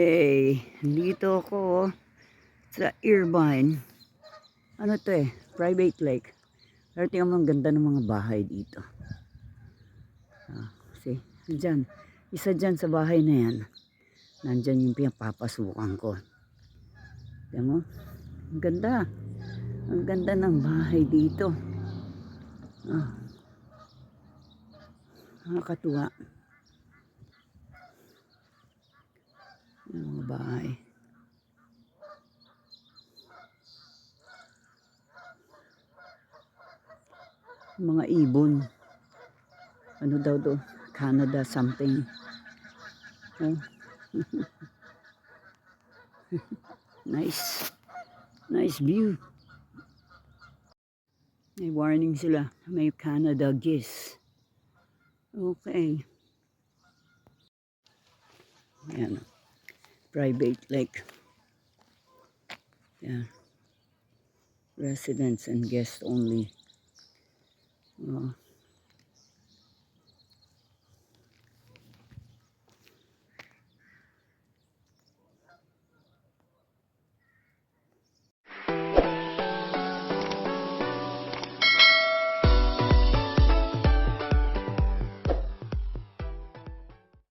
Okay, dito ako sa Irvine. Ano to private lake. Pero tingnan mo ang ganda ng mga bahay dito. See, dyan. Isa dyan sa bahay na yan. Nandyan yung pinapapasukan ko. Tingnan mo, ang ganda. Ang ganda ng bahay dito. Nakakatuwa. Yung mga bahay. Mga ibon. Ano daw do? Canada something. Oh. Nice. Nice view. May warning sila. May Canada geese. Okay. Ayan. Private lake. Yeah. Residents and guests only. Oh.